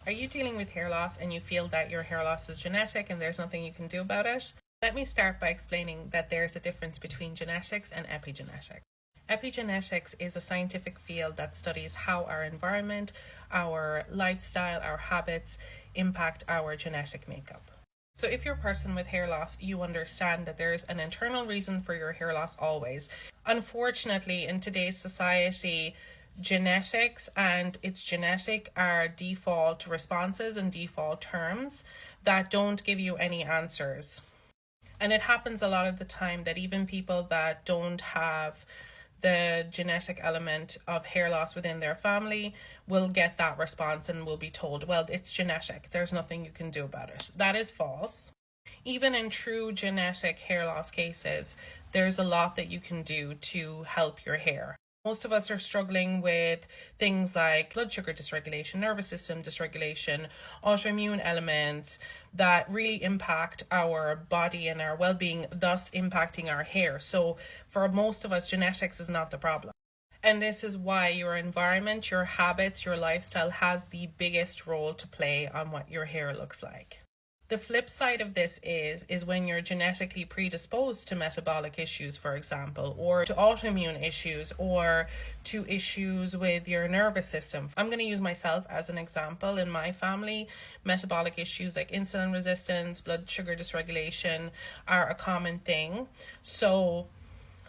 Are you dealing with hair loss and you feel that your hair loss is genetic and there's nothing you can do about it? Let me start by explaining that there's a difference between genetics and epigenetics. Epigenetics is a scientific field that studies how our environment, our lifestyle, our habits impact our genetic makeup. So if you're a person with hair loss, you understand that there's an internal reason for your hair loss always. Unfortunately, in today's society, genetics and it's genetic are default responses and default terms that don't give you any answers. And it happens a lot of the time that even people that don't have the genetic element of hair loss within their family will get that response and will be told, well, it's genetic, there's nothing you can do about it. That is false. Even in true genetic hair loss cases, there's a lot that you can do to help your hair. Most of us are struggling with things like blood sugar dysregulation, nervous system dysregulation, autoimmune elements that really impact our body and our well-being, thus impacting our hair. So for most of us, genetics is not the problem. And this is why your environment, your habits, your lifestyle has the biggest role to play on what your hair looks like. The flip side of this is when you're genetically predisposed to metabolic issues, for example, or to autoimmune issues, or to issues with your nervous system. I'm going to use myself as an example. In my family, metabolic issues like insulin resistance, blood sugar dysregulation are a common thing. So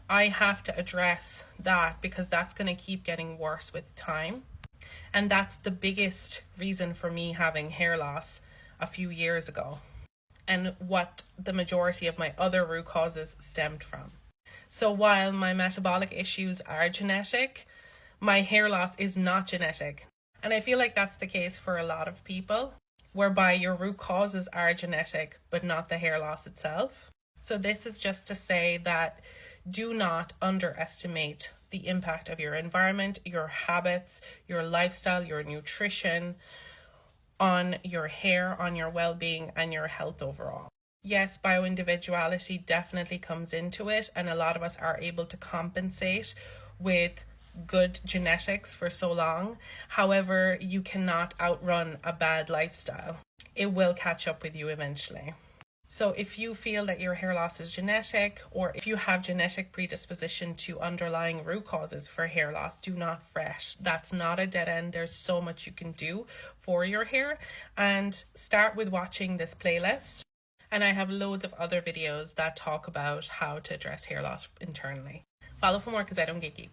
I have to address that because that's going to keep getting worse with time. And that's the biggest reason for me having hair loss a few years ago, and what the majority of my other root causes stemmed from. So while my metabolic issues are genetic, my hair loss is not genetic. And I feel like that's the case for a lot of people, whereby your root causes are genetic, but not the hair loss itself. So this is just to say that do not underestimate the impact of your environment, your habits, your lifestyle, your nutrition, on your hair, on your well-being, and your health overall. Yes, bioindividuality definitely comes into it, and a lot of us are able to compensate with good genetics for so long. However, you cannot outrun a bad lifestyle. It will catch up with you eventually. So if you feel that your hair loss is genetic, or if you have genetic predisposition to underlying root causes for hair loss, do not fret. That's not a dead end. There's so much you can do for your hair. And start with watching this playlist. And I have loads of other videos that talk about how to address hair loss internally. Follow for more because I don't gatekeep.